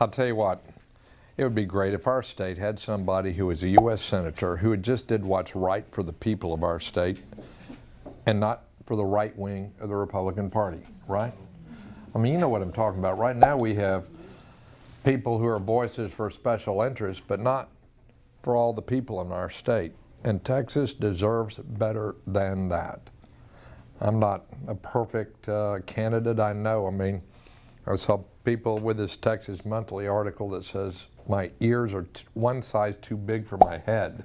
I'll tell you what, it would be great if our state had somebody who was a U.S. Senator who just did what's right for the people of our state and not for the right wing of the Republican Party, right? I mean, you know what I'm talking about. Right now we have people who are voices for special interests, but not for all the people in our state. And Texas deserves better than that. I'm not a perfect candidate, I know. I mean, I saw people with this Texas Monthly article that says my ears are one size too big for my head.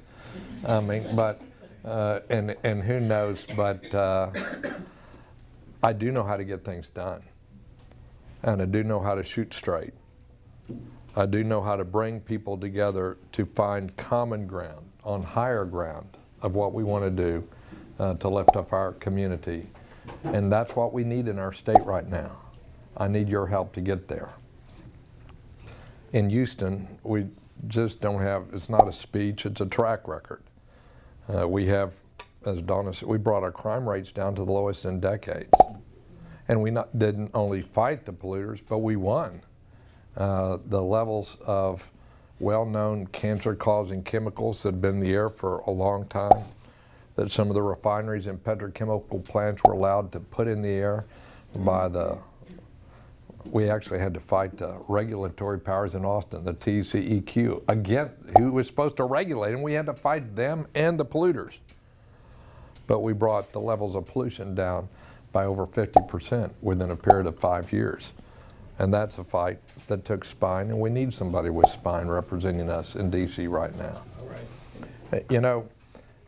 I mean, but, and who knows, but I do know how to get things done. And I do know how to shoot straight. I do know how to bring people together to find common ground, on higher ground of what we want to do to lift up our community. And that's what we need in our state right now. I need your help to get there. In Houston, we just don't have, it's not a speech, it's a track record. We have, as Donna said, we brought our crime rates down to the lowest in decades. And we didn't only fight the polluters, but we won. The levels of well-known cancer-causing chemicals that had been in the air for a long time, that some of the refineries and petrochemical plants were allowed to put in the air by we actually had to fight the regulatory powers in Austin, the TCEQ, again, who was supposed to regulate, and we had to fight them and the polluters. But we brought the levels of pollution down by over 50% within a period of 5 years. And that's a fight that took spine, and we need somebody with spine representing us in DC right now. Right. You know,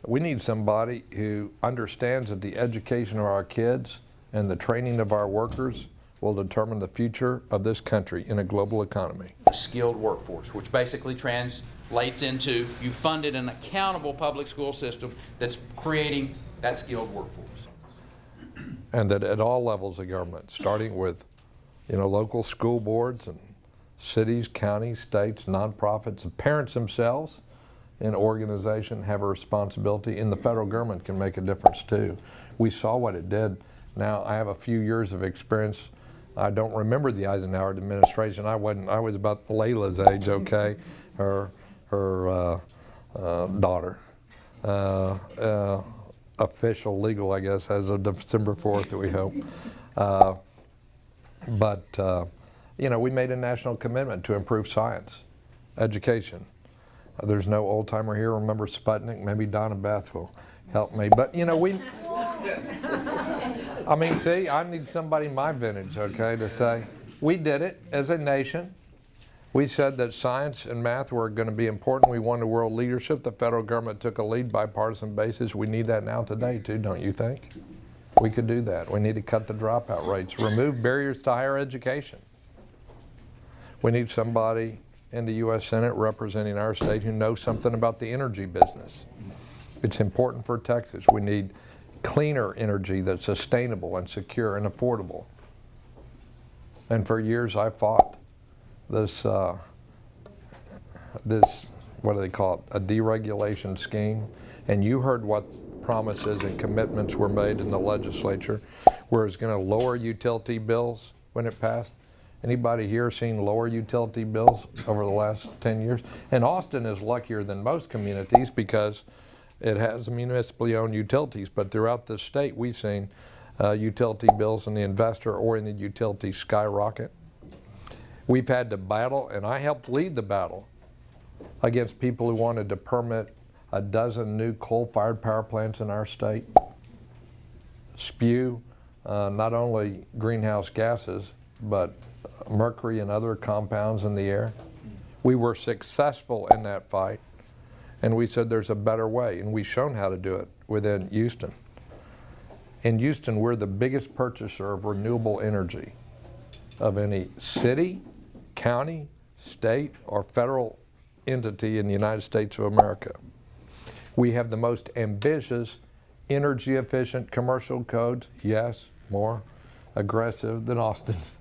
we need somebody who understands that the education of our kids and the training of our workers will determine the future of this country in a global economy. A skilled workforce, which basically translates into you funded an accountable public school system that's creating that skilled workforce. And that at all levels of government, starting with local school boards and cities, counties, states, nonprofits, and parents themselves in organization have a responsibility, and the federal government can make a difference too. We saw what it did. Now, I have a few years of experience. I don't remember the Eisenhower administration. I was about Layla's age, okay, her daughter. Official, legal, I guess, as of December 4th, we hope. But we made a national commitment to improve science, education. There's no old timer here. Remember Sputnik? Maybe Donna Beth will help me. But I mean, see, I need somebody my vintage, okay, to say we did it as a nation. We said that science and math were going to be important. We wanted world leadership. The federal government took a lead, bipartisan basis. We need that now today too, don't you think? We could do that. We need to cut the dropout rates, remove barriers to higher education. We need somebody in the U.S. Senate representing our state who knows something about the energy business. It's important for Texas. We need cleaner energy that's sustainable and secure and affordable. And for years I fought this, what do they call it, a deregulation scheme. And you heard what promises and commitments were made in the legislature, where it's going to lower utility bills when it passed. Anybody here seen lower utility bills over the last 10 years? And Austin is luckier than most communities because it has municipally owned utilities, but throughout the state we've seen utility bills and the investor-oriented utilities skyrocket. We've had to battle, and I helped lead the battle against people who wanted to permit a dozen new coal-fired power plants in our state, spew not only greenhouse gases, but mercury and other compounds in the air. We were successful in that fight, and we said there's a better way, and we've shown how to do it within Houston. In Houston, we're the biggest purchaser of renewable energy of any city, county, state, or federal entity in the United States of America. We have the most ambitious, energy-efficient commercial codes, yes, more aggressive than Austin's,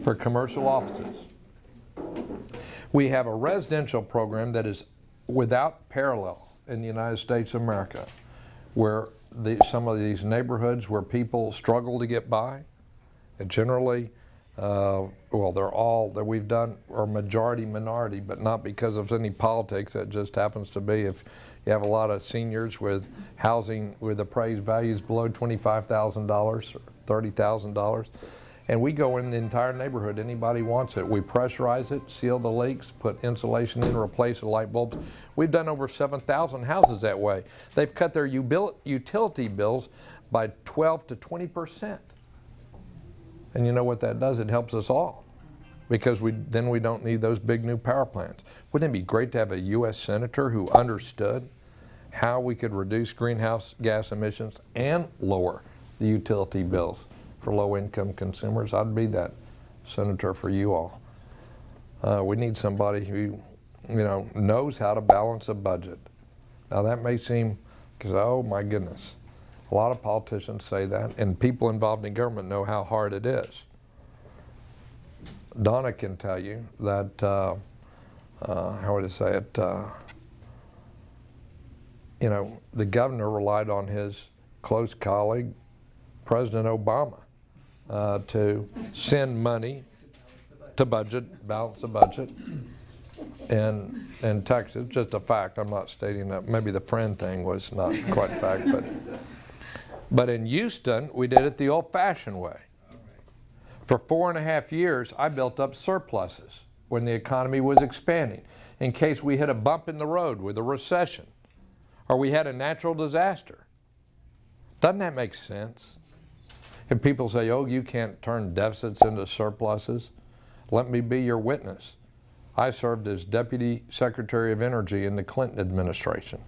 for commercial offices. We have a residential program that is without parallel in the United States of America, where some of these neighborhoods where people struggle to get by, and generally Well, they're all that we've done are majority minority, but not because of any politics. That just happens to be if you have a lot of seniors with housing with appraised values below $25,000 or $30,000. And we go in the entire neighborhood, anybody wants it. We pressurize it, seal the leaks, put insulation in, replace the light bulbs. We've done over 7,000 houses that way. They've cut their utility bills by 12 to 20%. And you know what that does? It helps us all, because then we don't need those big new power plants. Wouldn't it be great to have a U.S. senator who understood how we could reduce greenhouse gas emissions and lower the utility bills for low-income consumers? I'd be that senator for you all. We need somebody who, knows how to balance a budget. Now that may seem, because oh my goodness, a lot of politicians say that, and people involved in government know how hard it is. Donna can tell you that, how would I say it, the governor relied on his close colleague, President Obama, to send money to balance the budget in Texas. Just a fact. I'm not stating that. Maybe the friend thing was not quite a fact, but in Houston, we did it the old-fashioned way. For 4.5 years, I built up surpluses when the economy was expanding, in case we hit a bump in the road with a recession or we had a natural disaster. Doesn't that make sense? If people say, oh, you can't turn deficits into surpluses, let me be your witness. I served as Deputy Secretary of Energy in the Clinton administration.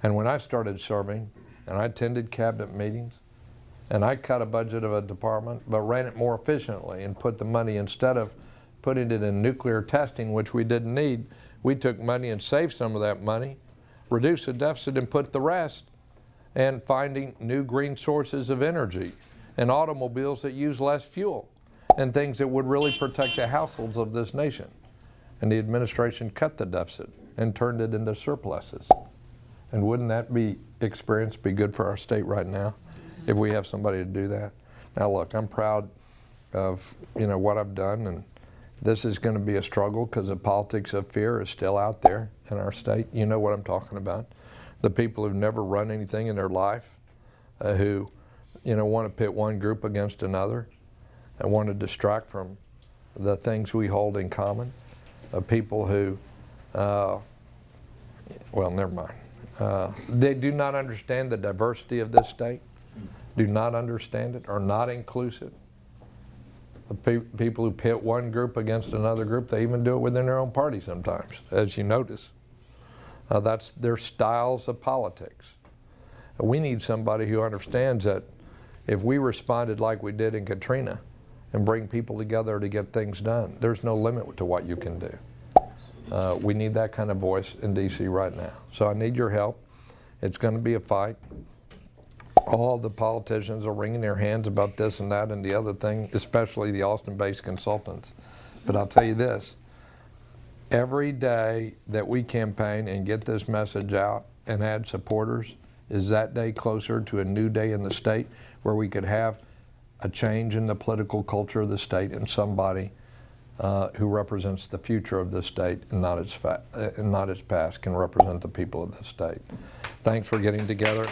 And when I started serving, and I attended cabinet meetings, and I cut a budget of a department, but ran it more efficiently and put the money, instead of putting it in nuclear testing, which we didn't need, we took money and saved some of that money, reduced the deficit and put the rest, and finding new green sources of energy and automobiles that use less fuel and things that would really protect the households of this nation. And the administration cut the deficit and turned it into surpluses. And wouldn't that experience be good for our state right now if we have somebody to do that? Now look, I'm proud of what I've done, and this is going to be a struggle because the politics of fear is still out there in our state. You know what I'm talking about. The people who've never run anything in their life, who want to pit one group against another and want to distract from the things we hold in common. People who, well, never mind. They do not understand the diversity of this state, do not understand it, are not inclusive. The people who pit one group against another group, they even do it within their own party sometimes, as you notice. That's their styles of politics. We need somebody who understands that if we responded like we did in Katrina and bring people together to get things done, there's no limit to what you can do. We need that kind of voice in D.C. right now. So I need your help. It's going to be a fight. All the politicians are wringing their hands about this and that and the other thing, especially the Austin-based consultants. But I'll tell you this, every day that we campaign and get this message out and add supporters is that day closer to a new day in the state where we could have a change in the political culture of the state and somebody who represents the future of the state and not its past can represent the people of the state. Thanks for getting together.